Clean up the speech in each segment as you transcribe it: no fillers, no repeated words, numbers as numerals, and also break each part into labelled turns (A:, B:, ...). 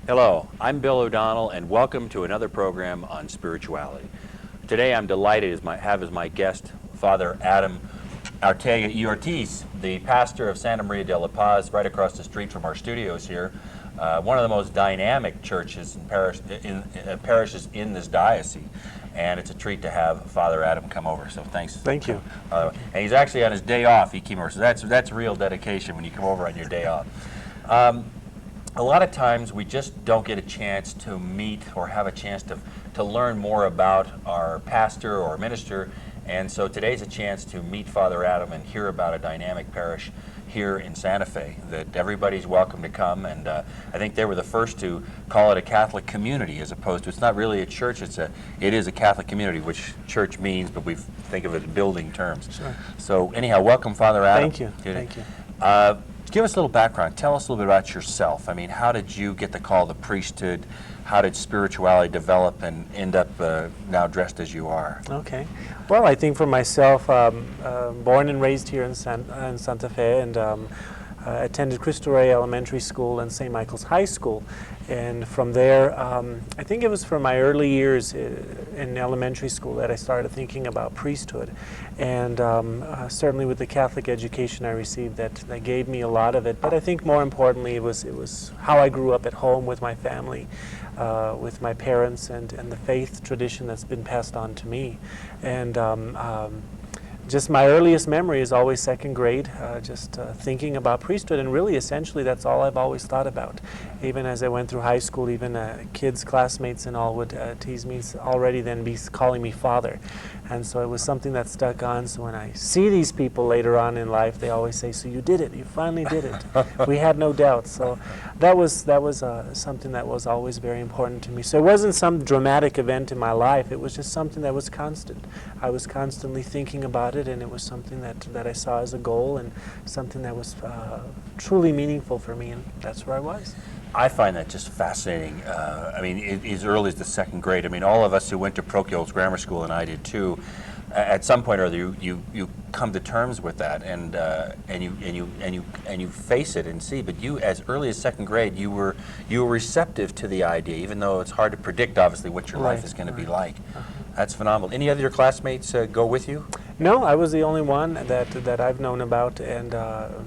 A: Hello, I'm Bill O'Donnell, and welcome to another program on spirituality. Today I'm delighted to have as my guest Father Adam Ortiz, the pastor of Santa Maria de la Paz, right across the street from our studios here. One of the most dynamic churches and parishes in this diocese. And it's a treat to have Father Adam come over, so thanks.
B: Thank you.
A: And he's actually on his day off, he came over, so that's real dedication when you come over on your day off. A lot of times we just don't get a chance to meet or have a chance to learn more about our pastor or minister, and so today's a chance to meet Father Adam and hear about a dynamic parish here in Santa Fe, that everybody's welcome to come, and I think they were the first to call it a Catholic community as opposed to, it's not really a church, it is a Catholic community, which church means, but we think of it in building terms.
B: Sure.
A: So anyhow, welcome Father Adam.
B: Thank you. Thank you.
A: Give us a little background. Tell us a little bit about yourself. I mean, how did you get the call to priesthood? How did spirituality develop and end up now dressed as you are?
B: Okay. Well, I think for myself, born and raised here in Santa Fe, and attended Cristo Rey Elementary School and St. Michael's High School. And from there, I think it was from my early years in elementary school that I started thinking about priesthood. And certainly with the Catholic education I received, that gave me a lot of it. But I think more importantly, it was how I grew up at home with my family, with my parents, and the faith tradition that's been passed on to me. And just my earliest memory is always second grade, just thinking about priesthood, and really essentially that's all I've always thought about. Even as I went through high school, even kids, classmates and all would tease me, already then be calling me father. And so it was something that stuck on, so when I see these people later on in life, they always say, so you did it, you finally did it. We had no doubt. So that was something that was always very important to me. So it wasn't some dramatic event in my life, it was just something that was constant. I was constantly thinking about it, and it was something that I saw as a goal and something that was truly meaningful for me, and that's where I was.
A: I find that just fascinating. I mean, as early as the second grade. I mean, all of us who went to parochial Hills Grammar School, and I did too, at some point or other, you come to terms with that, and you face it and see. But you, as early as second grade, you were receptive to the idea, even though it's hard to predict, obviously, what your life is going to be like. That's phenomenal. Any other your classmates go with you?
B: No, I was the only one that I've known about, and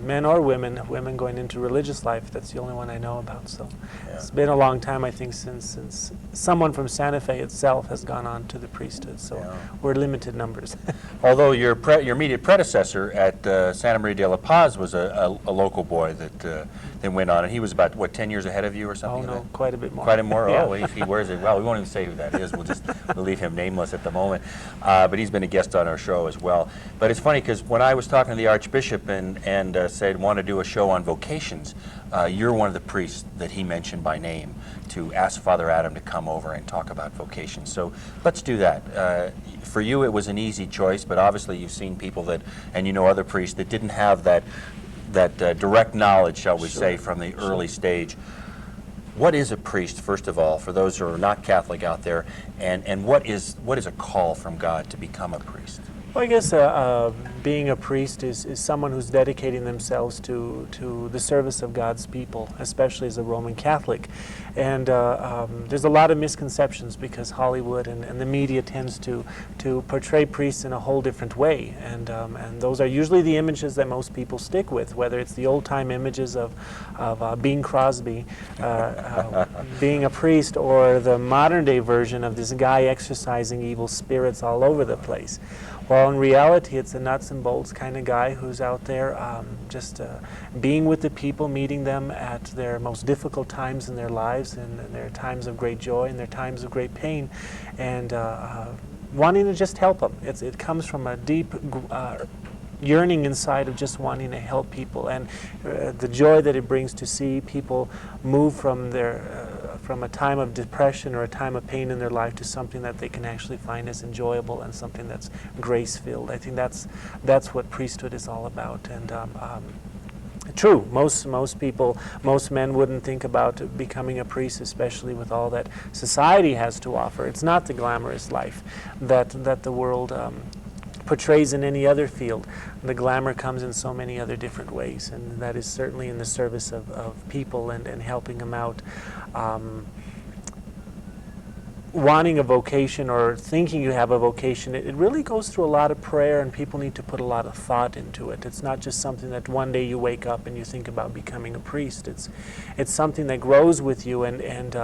B: men or women going into religious life, that's the only one I know about. So it's been a long time, I think, since someone from Santa Fe itself has gone on to the priesthood, so we're limited numbers.
A: Although your immediate predecessor at Santa Maria de la Paz was a local boy that went on, and he was about, what, 10 years ahead of you or something?
B: Oh, no, quite a bit more.
A: Quite a more?
B: Yeah.
A: Oh, if he wears it well. We won't even say who that is. We'll leave him nameless at the moment. But he's been a guest on our show as well. But it's funny because when I was talking to the Archbishop and said, want to do a show on vocations, you're one of the priests that he mentioned by name to ask Father Adam to come over and talk about vocations. So let's do that. For you, it was an easy choice, but obviously you've seen people that, and you know other priests that didn't have that direct knowledge, shall we say, from the early stage. What is a priest, first of all, for those who are not Catholic out there, and what is a call from God to become a priest?
B: Well, I guess being a priest is someone who's dedicating themselves to the service of God's people, especially as a Roman Catholic. And there's a lot of misconceptions because Hollywood and the media tends to portray priests in a whole different way. And those are usually the images that most people stick with, whether it's the old-time images of Bing Crosby being a priest, or the modern-day version of this guy exorcising evil spirits all over the place. Well, in reality, it's a nuts and bolts kind of guy who's out there just being with the people, meeting them at their most difficult times in their lives, and their times of great joy and their times of great pain, and wanting to just help them. It comes from a deep yearning inside of just wanting to help people, and the joy that it brings to see people move from from a time of depression or a time of pain in their life to something that they can actually find as enjoyable and something that's grace-filled. I think that's what priesthood is all about. And true, most people, most men wouldn't think about becoming a priest, especially with all that society has to offer. It's not the glamorous life that the world portrays in any other field. The glamour comes in so many other different ways, and that is certainly in the service of people and helping them out. Wanting a vocation or thinking you have a vocation, it really goes through a lot of prayer, and people need to put a lot of thought into it. It's not just something that one day you wake up and you think about becoming a priest. It's something that grows with you, and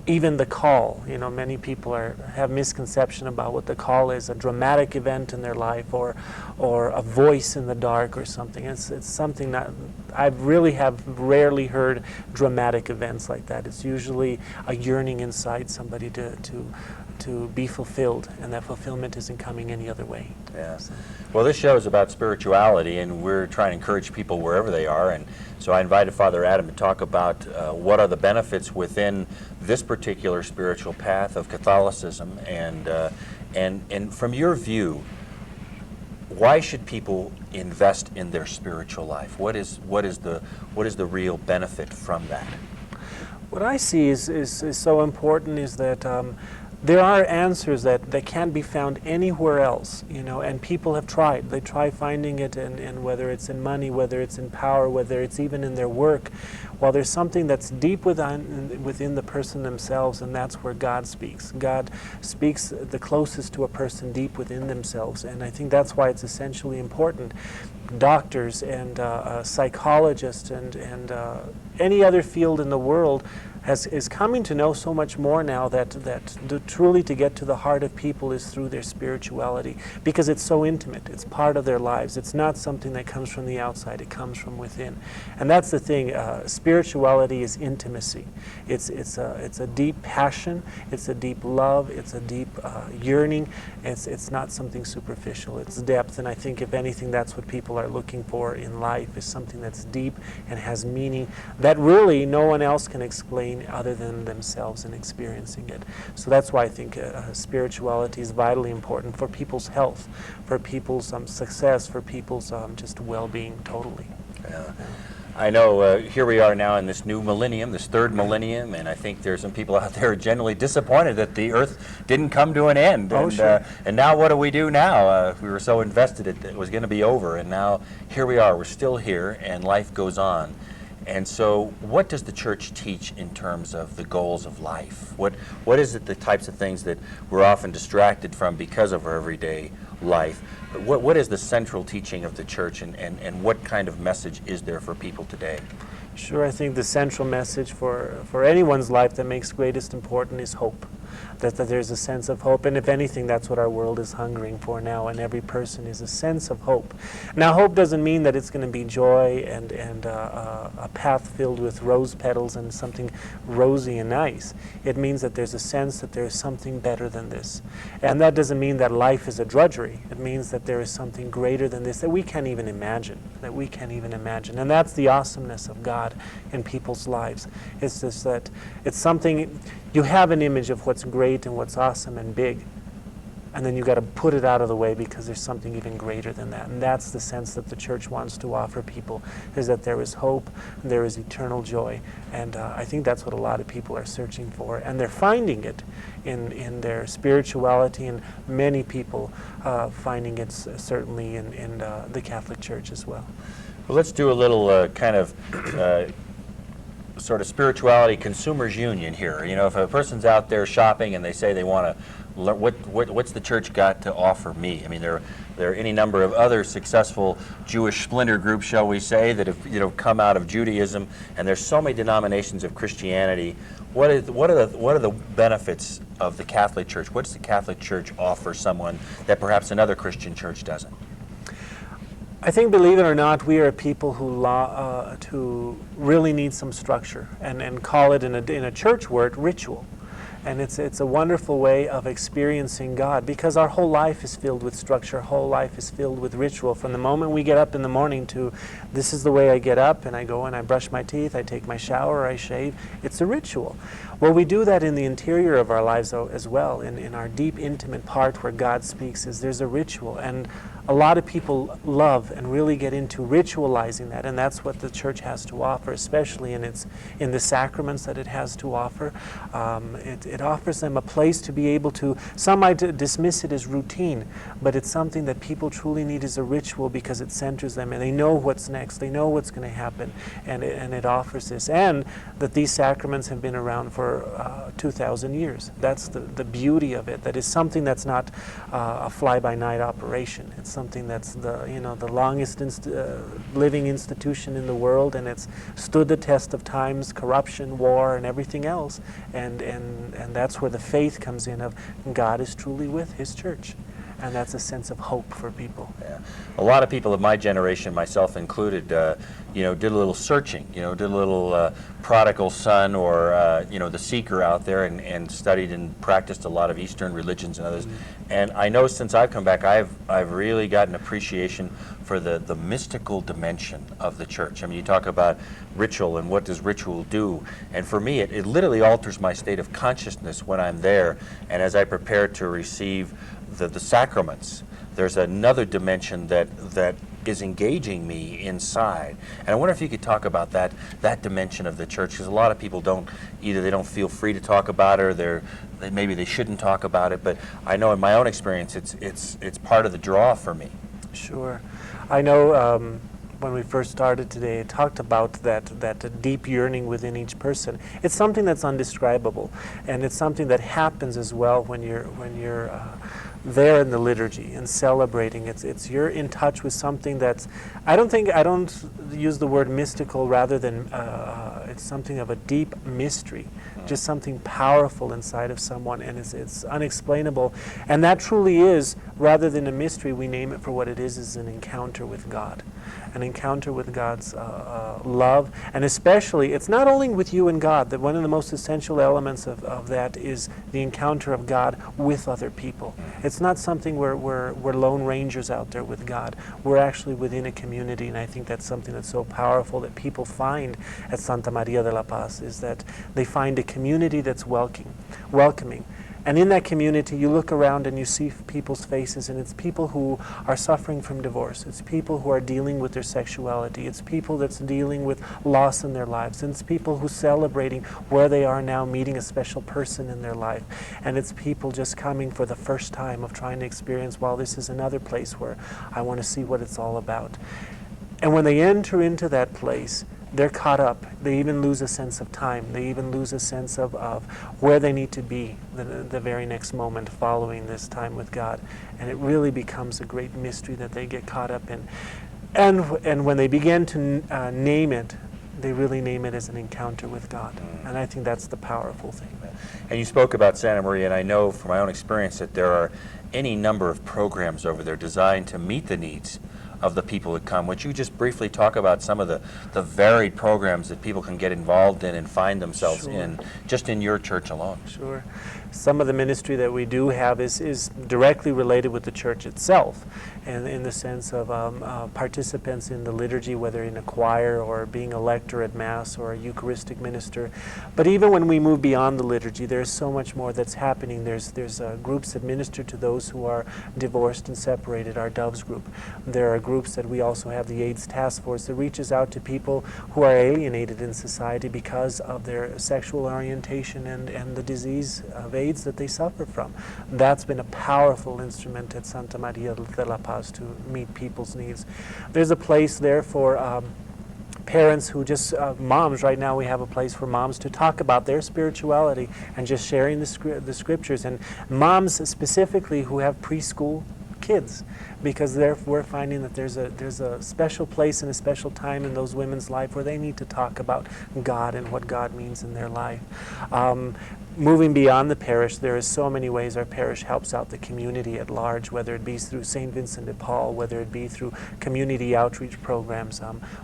B: even the call. You know, many people have misconception about what the call is, a dramatic event in their life, or a voice in the dark or something. It's something that I really have rarely heard dramatic events like that. It's usually a yearning inside somebody to be fulfilled, and that fulfillment isn't coming any other way.
A: Yeah. Well, this show is about spirituality, and we're trying to encourage people wherever they are. And so I invited Father Adam to talk about what are the benefits within this particular spiritual path of Catholicism, and from your view, why should people invest in their spiritual life? What is the real benefit from that?
B: What I see is so important is that there are answers that can't be found anywhere else, you know, and people have tried. They try finding it, and whether it's in money, whether it's in power, whether it's even in their work. Well, there's something that's deep within the person themselves, and that's where God speaks. God speaks the closest to a person deep within themselves, and I think that's why it's essentially important. Doctors and psychologists and any other field in the world is coming to know so much more now that truly to get to the heart of people is through their spirituality, because it's so intimate. It's part of their lives. It's not something that comes from the outside. It comes from within, and that's the thing. Spirituality is intimacy. It's a deep passion. It's a deep love. It's a deep yearning. It's not something superficial. It's depth, and I think if anything, that's what people are looking for in life, is something that's deep and has meaning that really no one else can explain other than themselves and experiencing it. So that's why I think spirituality is vitally important for people's health, for people's success, for people's just well-being totally.
A: Yeah. I know here we are now in this new millennium, this third millennium, and I think there's some people out there generally disappointed that the earth didn't come to an end.
B: Oh,
A: and,
B: sure.
A: And now what do we do now? We were so invested it was going to be over, and now here we are. We're still here, and life goes on. And so what does the Church teach in terms of the goals of life? What is it, the types of things that we're often distracted from because of our everyday life? What is the central teaching of the Church, and what kind of message is there for people today?
B: Sure, I think the central message for anyone's life that makes greatest importance is hope. That there's a sense of hope, and if anything, that's what our world is hungering for now, and every person is a sense of hope. Now, hope doesn't mean that it's going to be joy and a path filled with rose petals and something rosy and nice. It means that there's a sense that there's something better than this. And that doesn't mean that life is a drudgery. It means that there is something greater than this that we can't even imagine, And that's the awesomeness of God in people's lives. It's just that it's something, you have an image of what's great and what's awesome and big, and then you've got to put it out of the way because there's something even greater than that. And that's the sense that the Church wants to offer people, is that there is hope and there is eternal joy. And I think that's what a lot of people are searching for, and they're finding it in their spirituality, and many people finding it certainly in the Catholic Church as well.
A: Well, let's do a little kind of sort of spirituality consumers union here. You know, if a person's out there shopping and they say they want to learn, what's the Church got to offer me? I mean, there are any number of other successful Jewish splinter groups, shall we say, that have come out of Judaism, and there's so many denominations of Christianity. What are the benefits of the Catholic Church? What does the Catholic Church offer someone that perhaps another Christian church doesn't?
B: I think, believe it or not, we are people who really need some structure, and call it in a church word ritual. And it's a wonderful way of experiencing God, because our whole life is filled with structure, our whole life is filled with ritual. From the moment we get up in the morning to, this is the way I get up, and I go and I brush my teeth, I take my shower, I shave. It's a ritual. Well, we do that in the interior of our lives as well, in our deep, intimate part where God speaks. There's a ritual, and a lot of people love and really get into ritualizing that, and that's what the Church has to offer, especially in the sacraments that it has to offer. it offers them a place to be able to, some might dismiss it as routine, but it's something that people truly need as a ritual because it centers them and they know what's next, they know what's going to happen, and it offers this. And that these sacraments have been around for 2,000 years. That's the beauty of it, that is something that's not a fly-by-night operation. It's something that's the longest living institution in the world, and it's stood the test of times, corruption, war, and everything else. And that's where the faith comes in of God is truly with His church. And that's a sense of hope for people.
A: Yeah. A lot of people of my generation, myself included, did a little searching, did a little prodigal son or, the seeker out there and studied and practiced a lot of Eastern religions and others. Mm-hmm. And I know since I've come back, I've really got an appreciation for the mystical dimension of the church. I mean, you talk about ritual and what does ritual do. And for me, it literally alters my state of consciousness when I'm there. And as I prepare to receive the sacraments, there's another dimension that is engaging me inside. And I wonder if you could talk about that dimension of the church, because a lot of people don't feel free to talk about it, or maybe they shouldn't talk about it. But I know in my own experience, it's part of the draw for me.
B: Sure, I know. When we first started today, I talked about that deep yearning within each person. It's something that's undescribable, and it's something that happens as well when you're there in the liturgy and celebrating. It's you're in touch with something that's, I don't use the word mystical, rather than it's something of a deep mystery, just something powerful inside of someone, and it's unexplainable. And that truly is, rather than a mystery, we name it for what it is an encounter with God. An encounter with God's love, and especially, it's not only with you and God, that one of the most essential elements of that is the encounter of God with other people. It's not something where we're lone rangers out there with God. We're actually within a community, and I think that's something that's so powerful that people find at Santa Maria de la Paz, is that they find a community that's welcoming. And in that community, you look around and you see people's faces, and it's people who are suffering from divorce. It's people who are dealing with their sexuality. It's people that's dealing with loss in their lives. And it's people who are celebrating where they are now, meeting a special person in their life. And it's people just coming for the first time of trying to experience, well, this is another place where I want to see what it's all about. And when they enter into that place, they're caught up. They even lose a sense of time. They even lose a sense of where they need to be the very next moment following this time with God. And it really becomes a great mystery that they get caught up in. And when they begin to name it, they really name it as an encounter with God. And I think that's the powerful thing.
A: And you spoke about Santa Maria, and I know from my own experience that there are any number of programs over there designed to meet the needs of the people that come. Would you just briefly talk about some of the varied programs that people can get involved in and find themselves in, just in your church alone?
B: Sure. Some of the ministry that we do have is directly related with the church itself, and in the sense of participants in the liturgy, whether in a choir or being a lector at Mass or a Eucharistic minister. But even when we move beyond the liturgy, there's so much more that's happening. There's groups that minister to those who are divorced and separated, our Doves group. There are groups that we also have, the AIDS Task Force, that reaches out to people who are alienated in society because of their sexual orientation and the disease of AIDS that they suffer from. That's been a powerful instrument at Santa Maria de la Paz to meet people's needs. There's a place there for parents who moms. Right now we have a place for moms to talk about their spirituality and just sharing the scriptures, and moms specifically who have preschool kids, because we're finding that there's a special place and a special time in those women's life where they need to talk about God and what God means in their life. Moving beyond the parish, there is so many ways our parish helps out the community at large, whether it be through St. Vincent de Paul, whether it be through community outreach programs.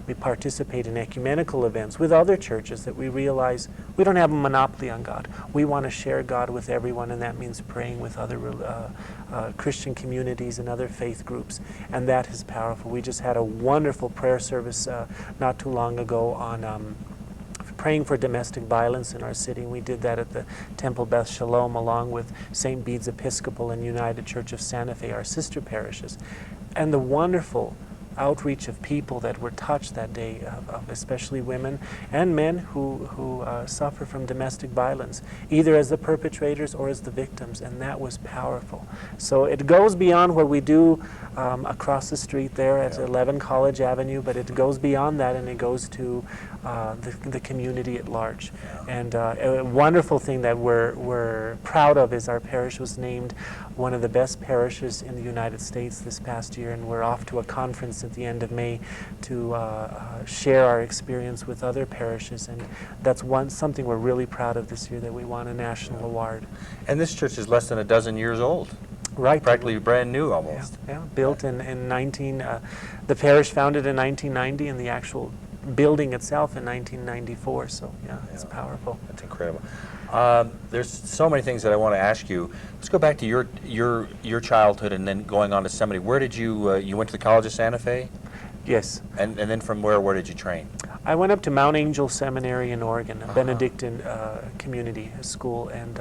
B: We participate in ecumenical events with other churches that we realize we don't have a monopoly on God. We want to share God with everyone, and that means praying with other Christian communities and other faith groups, and that is powerful. We just had a wonderful prayer service not too long ago on praying for domestic violence in our city. We did that at the Temple Beth Shalom along with St. Bede's Episcopal and United Church of Santa Fe, our sister parishes. And the wonderful outreach of people that were touched that day, of especially women and men who suffer from domestic violence, either as the perpetrators or as the victims, and that was powerful. So it goes beyond what we do across the street there at 11 College Avenue, but it goes beyond that, and it goes to the community at large. And a wonderful thing that we're proud of is our parish was named one of the best parishes in the United States this past year, and we're off to a conference at the end of May to share our experience with other parishes, and that's something we're really proud of this year, that we won a national award.
A: And this church is less than a dozen years old.
B: Right.
A: Practically brand new almost.
B: Yeah, built in the parish founded in 1990, and the actual building itself in 1994, so it's powerful.
A: That's incredible. There's so many things that I want to ask you. Let's go back to your childhood and then going on to seminary. Where did you went to the College of Santa Fe?
B: Yes.
A: And then from where did you train?
B: I went up to Mount Angel Seminary in Oregon, a Benedictine community school, and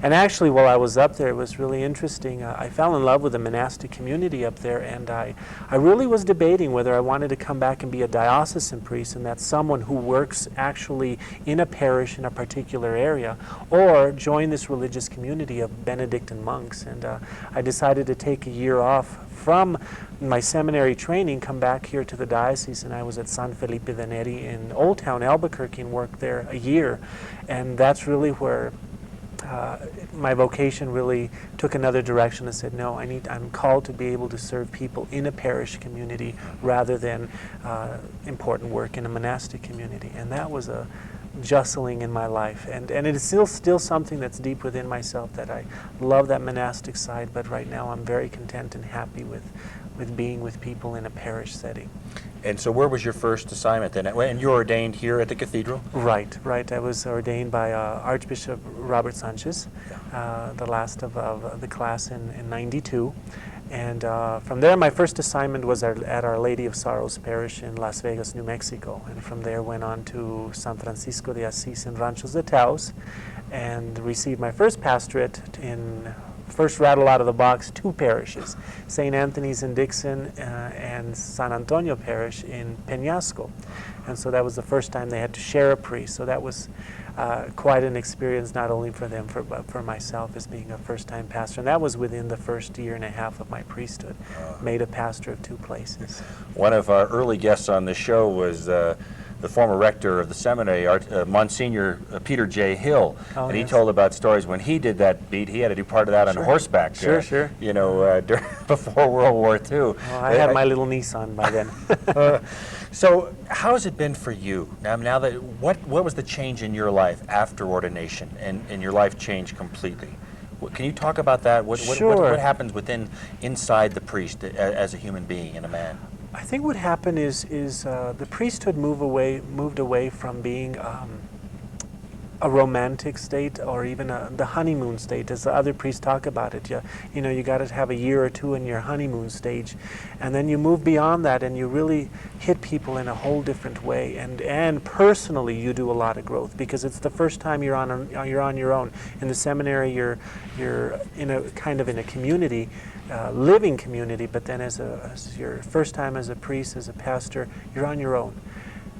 B: actually while I was up there, it was really interesting. I fell in love with the monastic community up there, and I really was debating whether I wanted to come back and be a diocesan priest, and that's someone who works actually in a parish in a particular area, or join this religious community of Benedictine monks. And I decided to take a year off from my seminary training, come back here to the diocese, and I was at San Felipe de Neri in Old Town Albuquerque and worked there a year. And that's really where my vocation really took another direction and said, no, I'm called to be able to serve people in a parish community rather than important work in a monastic community. And that was a justling in my life, and it is still something that's deep within myself, that I love that monastic side, but right now I'm very content and happy with being with people in a parish setting.
A: And so where was your first assignment then? And you were ordained here at the cathedral?
B: Right. I was ordained by Archbishop Robert Sanchez, the last of the class in 92. And from there, my first assignment was at Our Lady of Sorrows Parish in Las Vegas, New Mexico. And from there, went on to San Francisco de Asís in Ranchos de Taos, and received my first pastorate in, first rattle out of the box, 2 parishes, St. Anthony's in Dixon and San Antonio Parish in Peñasco. And so that was the first time they had to share a priest. So that was quite an experience, not only for them, but for myself as being a first-time pastor. And that was within the first year and a half of my priesthood, made a pastor of 2 places.
A: One of our early guests on the show was the former rector of the seminary, Monsignor Peter J. Hill, and he told about stories when he did that beat. He had to do part of that on horseback.
B: Sure.
A: You know, before World War II.
B: Well, I had my little Nissan by then.
A: So, how has it been for you now that what was the change in your life after ordination, and your life changed completely? Can you talk about that? What happens inside the priest as a human being and a man?
B: I think what happened is the priesthood moved away from being a romantic state, or even the honeymoon state, as the other priests talk about it. You know, you got to have a year or 2 in your honeymoon stage, and then you move beyond that, and you really hit people in a whole different way. And personally, you do a lot of growth, because it's the first time you're on your own. In the seminary, you're in a community. Living community, but then as your first time as a priest, as a pastor, you're on your own.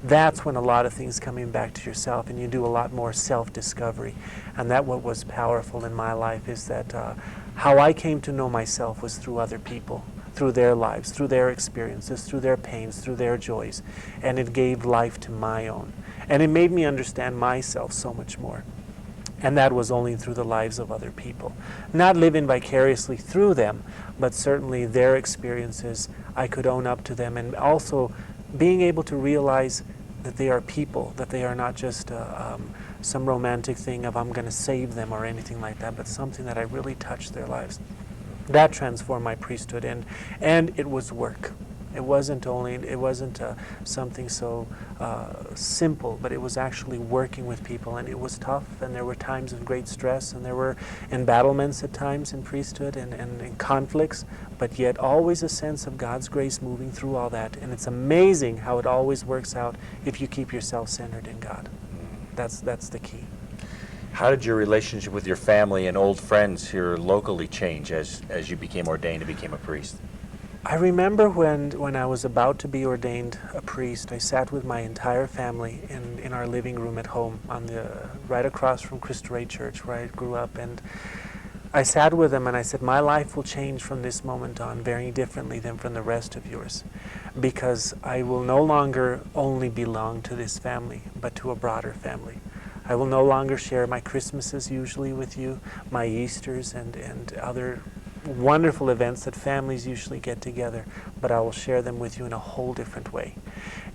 B: That's when a lot of things coming back to yourself, and you do a lot more self-discovery. And that what was powerful in my life is that how I came to know myself was through other people, through their lives, through their experiences, through their pains, through their joys. And it gave life to my own. And it made me understand myself so much more. And that was only through the lives of other people. Not living vicariously through them, but certainly their experiences, I could own up to them, and also being able to realize that they are people, that they are not just some romantic thing of I'm going to save them or anything like that, but something that I really touched their lives. That transformed my priesthood, and it was work. It wasn't something so simple, but it was actually working with people, and it was tough, and there were times of great stress, and there were embattlements at times in priesthood and conflicts, but yet always a sense of God's grace moving through all that. And it's amazing how it always works out if you keep yourself centered in God. That's the key.
A: How did your relationship with your family and old friends here locally change as you became ordained and became a priest?
B: I remember when I was about to be ordained a priest, I sat with my entire family in our living room at home right across from Cristo Rey Church where I grew up, and I sat with them and I said, my life will change from this moment on very differently than from the rest of yours, because I will no longer only belong to this family, but to a broader family. I will no longer share my Christmases usually with you, my Easters and other wonderful events that families usually get together, but I will share them with you in a whole different way.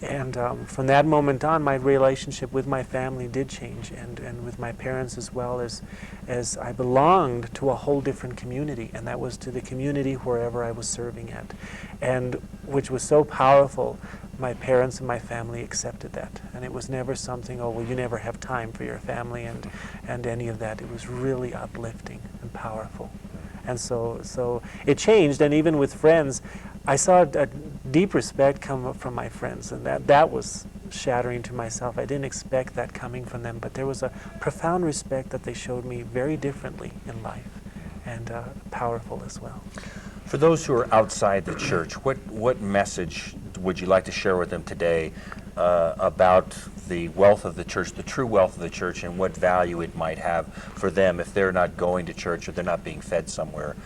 B: And from that moment on, my relationship with my family did change, and with my parents as well, as I belonged to a whole different community, and that was to the community wherever I was serving at, and which was so powerful. My parents and my family accepted that, and it was never something, oh, well, you never have time for your family and any of that. It was really uplifting and powerful. And so it changed, and even with friends, I saw a deep respect come from my friends, and that was shattering to myself. I didn't expect that coming from them, but there was a profound respect that they showed me very differently in life, and powerful as well.
A: For those who are outside the church, what message would you like to share with them today about the wealth of the church, the true wealth of the church, and what value it might have for them if they're not going to church or they're not being fed somewhere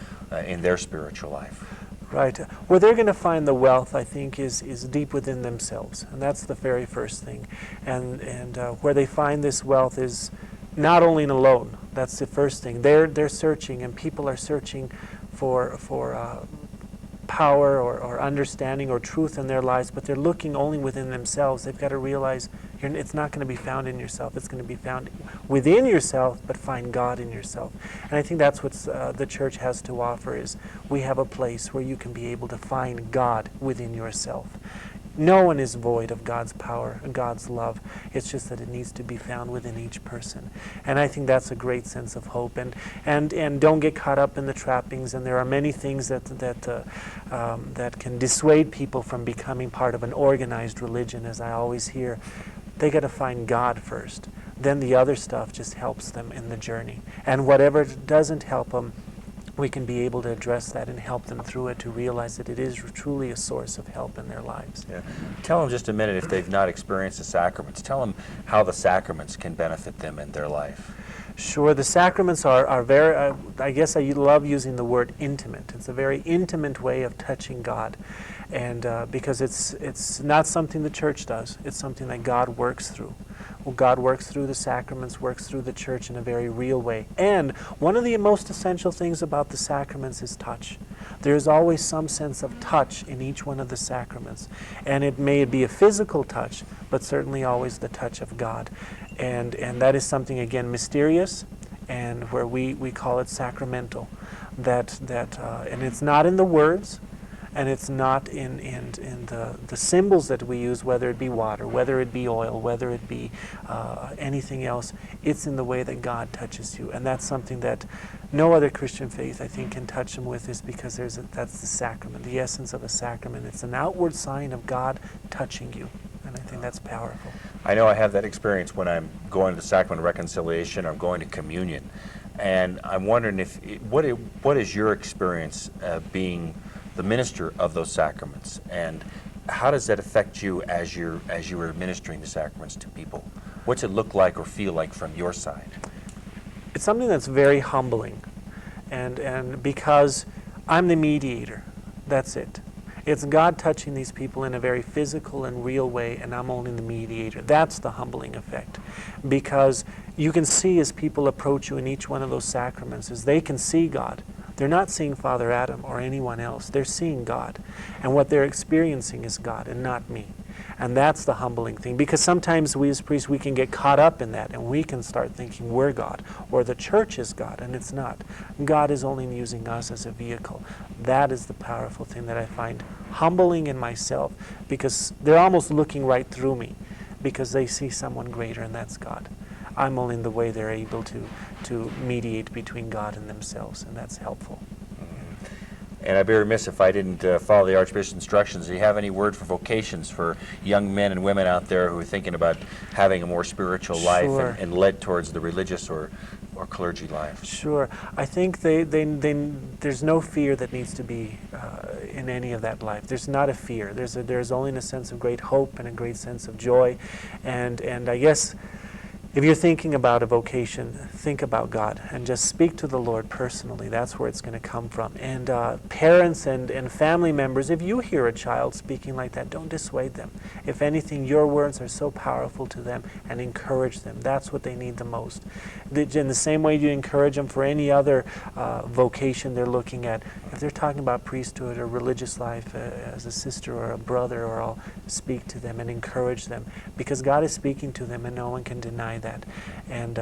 A: in their spiritual life?
B: Right. Where they're going to find the wealth, I think, is deep within themselves, and that's the very first thing. And where they find this wealth is not only in alone. That's the first thing. They're searching, and people are searching for power or understanding or truth in their lives, but they're looking only within themselves. They've got to realize it's not going to be found in yourself. It's going to be found within yourself, but find God in yourself. And I think that's what the church has to offer, is we have a place where you can be able to find God within yourself. No one is void of God's power and God's love. It's just that it needs to be found within each person. And I think that's a great sense of hope. And don't get caught up in the trappings. And there are many things that can dissuade people from becoming part of an organized religion, as I always hear. They got to find God first. Then the other stuff just helps them in the journey. And whatever doesn't help them, we can be able to address that and help them through it to realize that it is truly a source of help in their lives.
A: Yeah. Tell them just a minute, if they've not experienced the sacraments, tell them how the sacraments can benefit them in their life.
B: Sure, the sacraments are very, I guess I love using the word intimate. It's a very intimate way of touching God. And because it's not something the church does, it's something that God works through. Well, God works through the sacraments, works through the church in a very real way. And one of the most essential things about the sacraments is touch. There's always some sense of touch in each one of the sacraments. And it may be a physical touch, but certainly always the touch of God. And that is something, again, mysterious, and where we call it sacramental. And it's not in the words, and it's not in the symbols that we use, whether it be water, whether it be oil, whether it be anything else. It's in the way that God touches you. And that's something that no other Christian faith, I think, can touch them with, is because that's the sacrament, the essence of a sacrament. It's an outward sign of God touching you. And I think that's powerful.
A: I know I have that experience when I'm going to the sacrament of reconciliation or I'm going to communion. And I'm wondering what is your experience being the minister of those sacraments, and how does that affect you as you are administering the sacraments to people? What's it look like or feel like from your side?
B: It's something that's very humbling, and because I'm the mediator, that's it. It's God touching these people in a very physical and real way, and I'm only the mediator. That's the humbling effect, because you can see as people approach you in each one of those sacraments, as they can see God. They're not seeing Father Adam or anyone else. They're seeing God. And what they're experiencing is God and not me. And that's the humbling thing. Because sometimes we as priests, we can get caught up in that, and we can start thinking we're God or the church is God, and it's not. God is only using us as a vehicle. That is the powerful thing that I find humbling in myself, because they're almost looking right through me because they see someone greater, and that's God. I'm only in the way they're able to mediate between God and themselves, and that's helpful.
A: And I'd be remiss if I didn't follow the Archbishop's instructions. Do you have any word for vocations for young men and women out there who are thinking about having a more spiritual life
B: Sure.
A: and led towards the religious or clergy life?
B: Sure. I think there's no fear that needs to be in any of that life. There's not a fear. There's only a sense of great hope and a great sense of joy. And I guess if you're thinking about a vocation, think about God and just speak to the Lord personally. That's where it's going to come from. And parents and family members, if you hear a child speaking like that, don't dissuade them. If anything, your words are so powerful to them, and encourage them. That's what they need the most. In the same way you encourage them for any other vocation they're looking at, if they're talking about priesthood or religious life as a sister or a brother, or I'll speak to them and encourage them, because God is speaking to them and no one can deny that. And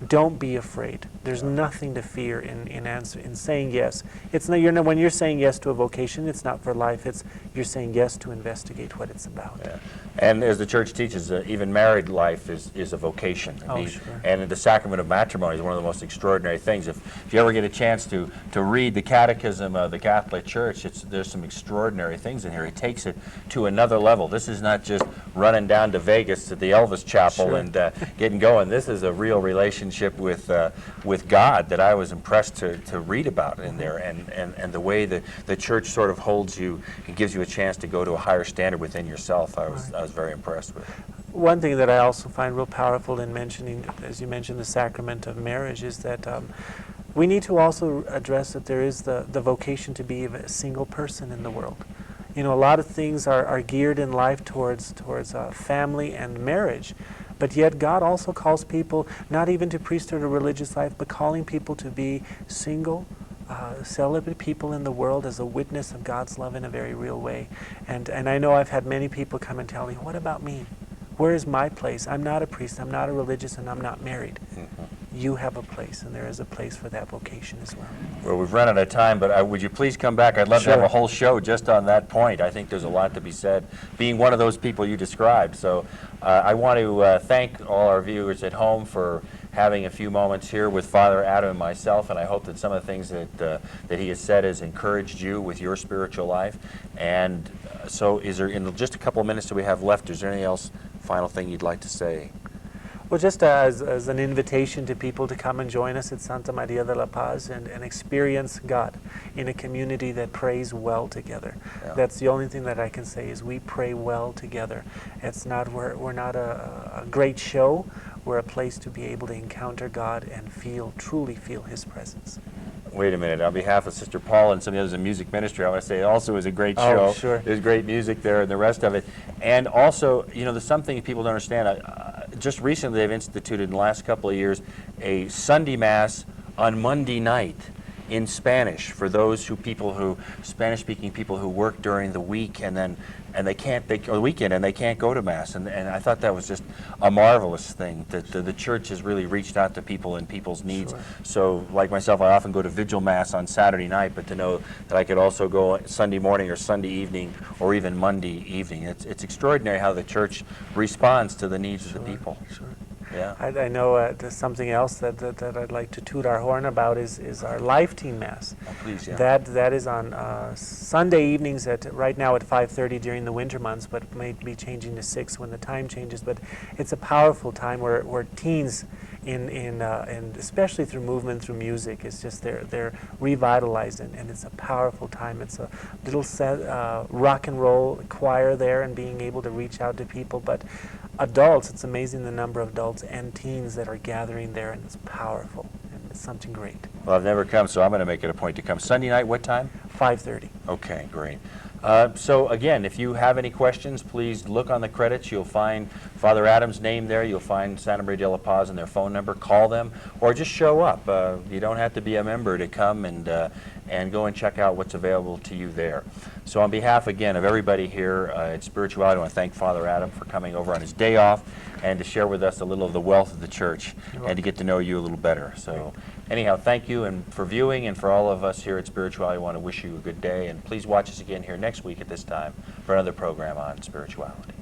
B: don't be afraid. There's nothing to fear in saying yes. It's not, when you're saying yes to a vocation, it's not for life. You're saying yes to investigate what it's about.
A: Yeah. And as the Church teaches, even married life is a vocation.
B: Sure.
A: And the sacrament of matrimony is one of the most extraordinary things. If you ever get a chance to read the Catechism of the Catholic Church, there's some extraordinary things in here. It takes it to another level. This is not just running down to Vegas to the Elvis Chapel
B: Sure.
A: and getting going. This is a real relationship with God that I was impressed to read about in there, and the way that the Church sort of holds you and gives you a chance to go to a higher standard within yourself. I was very impressed with.
B: One thing that I also find real powerful in mentioning, as you mentioned, the sacrament of marriage, is that we need to also address that there is the vocation to be a single person in the world. You know, a lot of things are geared in life towards family and marriage, but yet God also calls people not even to priesthood or religious life, but calling people to be single, celibate people in the world as a witness of God's love in a very real way. And I know I've had many people come and tell me, what about me? Where is my place? I'm not a priest, I'm not a religious, and I'm not married.
A: Mm-hmm.
B: You have a place, and there is a place for that vocation as well.
A: Well, we've run out of time, but would you please come back? I'd love to have
B: Sure.
A: a whole show just on that point. I think there's a lot to be said, being one of those people you described. So I want to thank all our viewers at home for having a few moments here with Father Adam and myself, and I hope that some of the things that he has said has encouraged you with your spiritual life. And so is there, in just a couple of minutes that we have left, is there anything else, final thing you'd like to say?
B: Well, just as an invitation to people to come and join us at Santa Maria de la Paz and experience God in a community that prays well together.
A: Yeah.
B: That's the only thing that I can say, is we pray well together. It's not, we're not a great show. We're a place to be able to encounter God and truly feel His presence.
A: Wait a minute. On behalf of Sister Paula and some of the others in music ministry, I want to say it also was a great
B: Oh,
A: show.
B: sure.
A: There's great music there and the rest of it. And also, you know, there's something people don't understand. Just recently they've instituted in the last couple of years a Sunday Mass on Monday night in Spanish for those Spanish-speaking people who work during the week or the weekend, and they can't go to Mass. And I thought that was just a marvelous thing, that the Church has really reached out to people and people's needs.
B: Sure.
A: So, like myself, I often go to Vigil Mass on Saturday night, but to know that I could also go Sunday morning or Sunday evening or even Monday evening. It's extraordinary how the Church responds to the needs of the people.
B: Sure.
A: Yeah.
B: I know there's something else that I'd like to toot our horn about is our Life Team Mass.
A: Oh, please, yeah.
B: That is on Sunday evenings right now at 5:30 during the winter months, but may be changing to 6 when the time changes. But it's a powerful time where teens, and especially through movement, through music, it's just they're revitalized, and it's a powerful time. It's a little rock and roll choir there, and being able to reach out to people, but adults, it's amazing the number of adults and teens that are gathering there, and it's powerful, and it's something great.
A: Well, I've never come, so I'm going to make it a point to come. Sunday night, what time?
B: 5:30.
A: Okay, great. So again, if you have any questions, please look on the credits. You'll find Father Adam's name there. You'll find Santa Maria de la Paz and their phone number. Call them, or just show up. You don't have to be a member to come and go and check out what's available to you there. So on behalf, again, of everybody here at Spirituality, I want to thank Father Adam for coming over on his day off and to share with us a little of the wealth of the Church and to get to know you a little better. So anyhow, thank you, and for viewing, and for all of us here at Spirituality, I want to wish you a good day, and please watch us again here next week at this time for another program on spirituality.